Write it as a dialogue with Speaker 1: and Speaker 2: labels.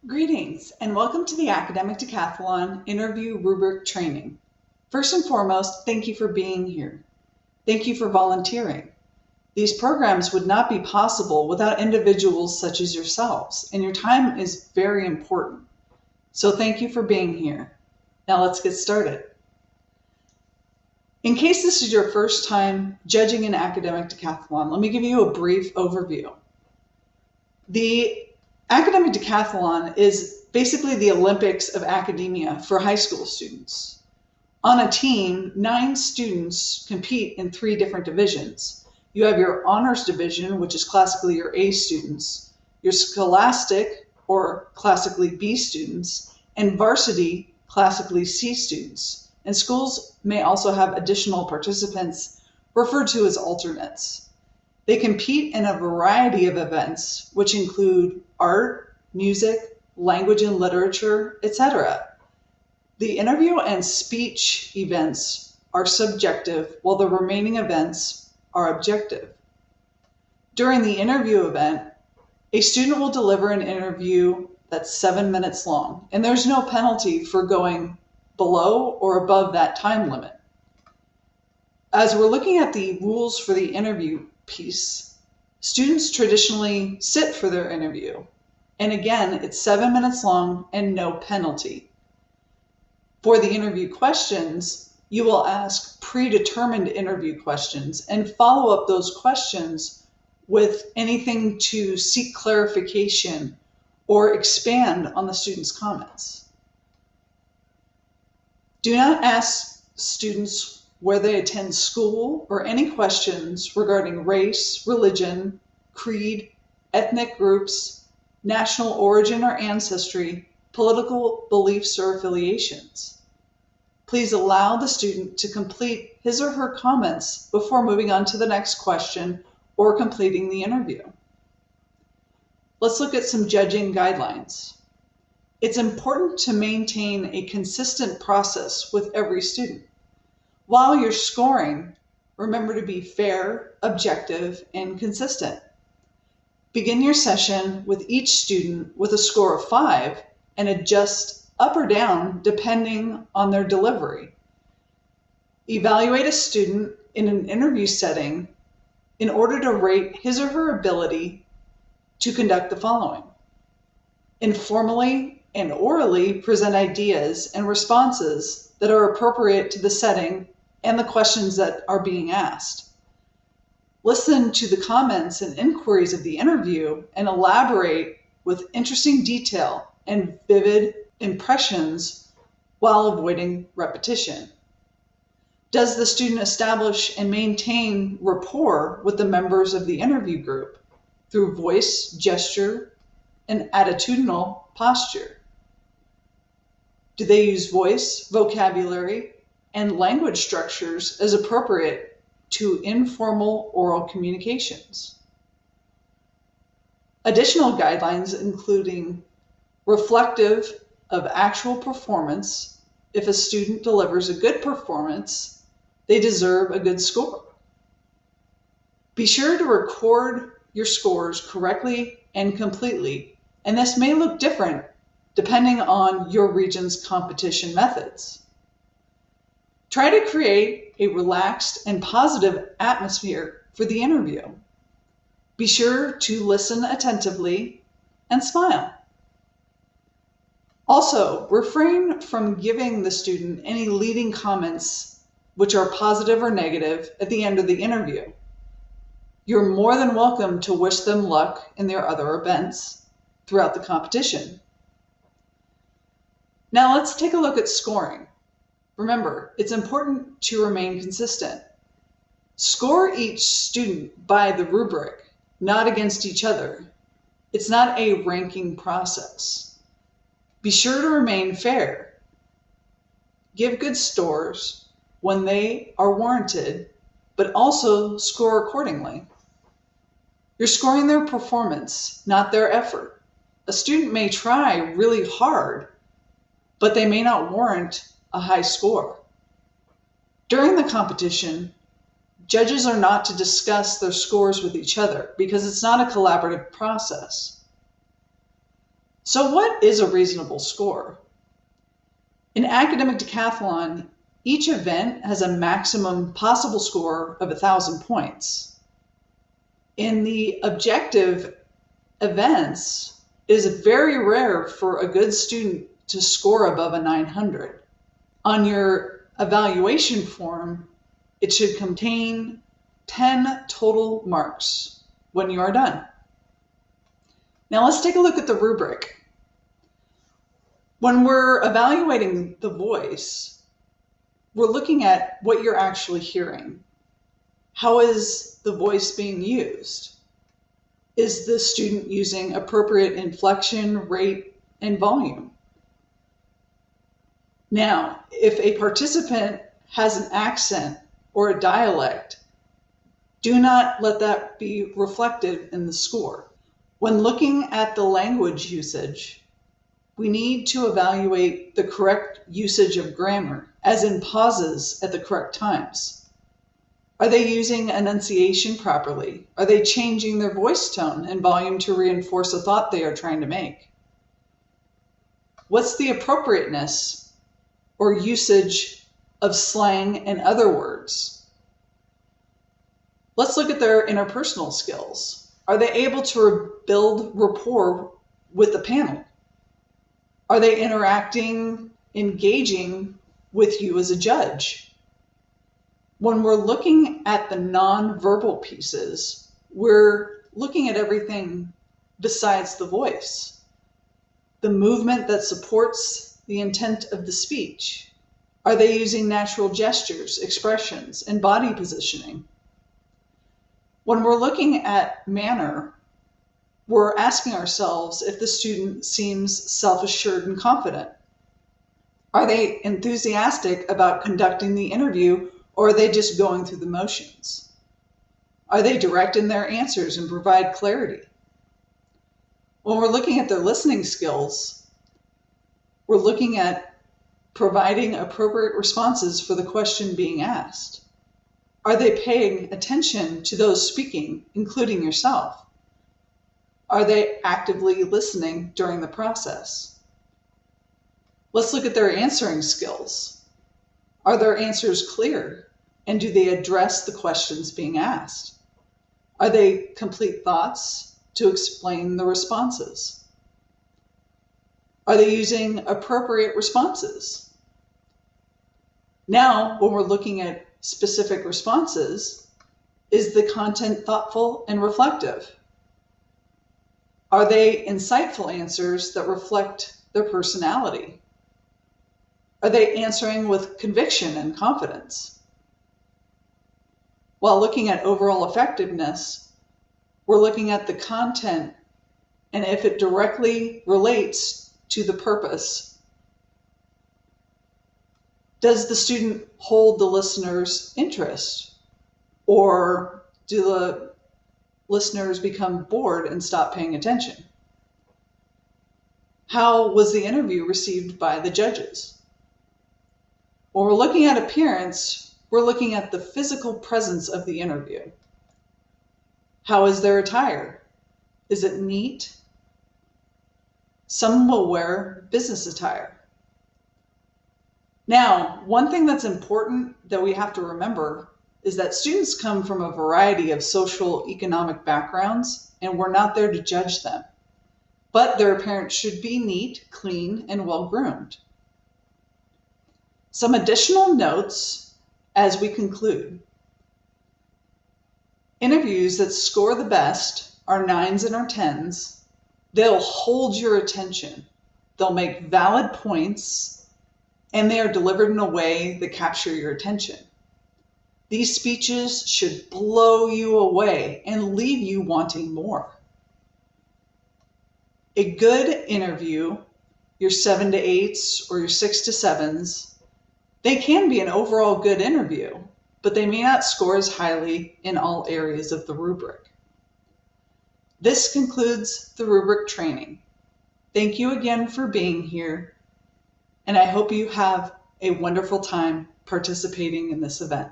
Speaker 1: Greetings and welcome to the Academic Decathlon Interview Rubric Training. First and foremost, thank you for being here. Thank you for volunteering. These programs would not be possible without individuals such as yourselves, and your time is very important. So thank you for being here. Now let's get started. In case this is your first time judging an academic decathlon, let me give you a brief overview. The academic decathlon is basically the Olympics of academia for high school students. On a team, 9 students compete in 3 different divisions. You have your honors division, which is classically your A students, your scholastic, or classically B students, and varsity, classically C students. And schools may also have additional participants referred to as alternates. They compete in a variety of events, which include art, music, language and literature, etc. The interview and speech events are subjective, while the remaining events are objective. During the interview event, a student will deliver an interview that's 7 minutes long, and there's no penalty for going below or above that time limit. As we're looking at the rules for the interview piece, students traditionally sit for their interview. And again, it's 7 minutes long and no penalty. For the interview questions, you will ask predetermined interview questions and follow up those questions with anything to seek clarification or expand on the student's comments. Do not ask students where they attend school or any questions regarding race, religion, creed, ethnic groups, national origin or ancestry, political beliefs or affiliations. Please allow the student to complete his or her comments before moving on to the next question or completing the interview. Let's look at some judging guidelines. It's important to maintain a consistent process with every student. While you're scoring, remember to be fair, objective, and consistent. Begin your session with each student with a score of 5 and adjust up or down depending on their delivery. Evaluate a student in an interview setting in order to rate his or her ability to conduct the following. Informally and orally present ideas and responses that are appropriate to the setting and the questions that are being asked. Listen to the comments and inquiries of the interview and elaborate with interesting detail and vivid impressions while avoiding repetition. Does the student establish and maintain rapport with the members of the interview group through voice, gesture, and attitudinal posture? Do they use voice, vocabulary, and language structures as appropriate to informal oral communications? Additional guidelines including reflective of actual performance. If a student delivers a good performance, they deserve a good score. Be sure to record your scores correctly and completely, and this may look different depending on your region's competition methods. Try to create a relaxed and positive atmosphere for the interview. Be sure to listen attentively and smile. Also, refrain from giving the student any leading comments which are positive or negative at the end of the interview. You're more than welcome to wish them luck in their other events throughout the competition. Now let's take a look at scoring. Remember, it's important to remain consistent. Score each student by the rubric, not against each other. It's not a ranking process. Be sure to remain fair. Give good scores when they are warranted, but also score accordingly. You're scoring their performance, not their effort. A student may try really hard, but they may not warrant a high score. During the competition, judges are not to discuss their scores with each other because it's not a collaborative process. So what is a reasonable score? In academic decathlon, each event has a maximum possible score of 1,000 points. In the objective events, it is very rare for a good student to score above a 900. On your evaluation form, it should contain 10 total marks when you are done. Now let's take a look at the rubric. When we're evaluating the voice, we're looking at what you're actually hearing. How is the voice being used? Is the student using appropriate inflection, rate, and volume? Now, if a participant has an accent or a dialect, do not let that be reflected in the score. When looking at the language usage, we need to evaluate the correct usage of grammar, as in pauses at the correct times. Are they using enunciation properly? Are they changing their voice tone and volume to reinforce a thought they are trying to make? What's the appropriateness or usage of slang and other words? Let's look at their interpersonal skills. Are they able to build rapport with the panel? Are they interacting, engaging with you as a judge? When we're looking at the non-verbal pieces, we're looking at everything besides the voice. The movement that supports the intent of the speech. Are they using natural gestures, expressions, and body positioning? When we're looking at manner, we're asking ourselves if the student seems self-assured and confident. Are they enthusiastic about conducting the interview, or are they just going through the motions? Are they direct in their answers and provide clarity? When we're looking at their listening skills, we're looking at providing appropriate responses for the question being asked. Are they paying attention to those speaking, including yourself? Are they actively listening during the process? Let's look at their answering skills. Are their answers clear? And do they address the questions being asked? Are they complete thoughts to explain the responses? Are they using appropriate responses? Now, when we're looking at specific responses, is the content thoughtful and reflective? Are they insightful answers that reflect their personality? Are they answering with conviction and confidence? While looking at overall effectiveness, we're looking at the content and if it directly relates to the purpose. Does the student hold the listener's interest, or do the listeners become bored and stop paying attention? How was the interview received by the judges? When we're looking at appearance, we're looking at the physical presence of the interview. How is their attire? Is it neat? Some will wear business attire. Now, one thing that's important that we have to remember is that students come from a variety of social economic backgrounds, and we're not there to judge them. But their appearance should be neat, clean, and well-groomed. Some additional notes as we conclude. Interviews that score the best are 9s and are 10s. They'll hold your attention. They'll make valid points, and they are delivered in a way that capture your attention. These speeches should blow you away and leave you wanting more. A good interview, your 7 to 8s or your 6 to 7s, they can be an overall good interview, but they may not score as highly in all areas of the rubric. This concludes the rubric training. Thank you again for being here, and I hope you have a wonderful time participating in this event.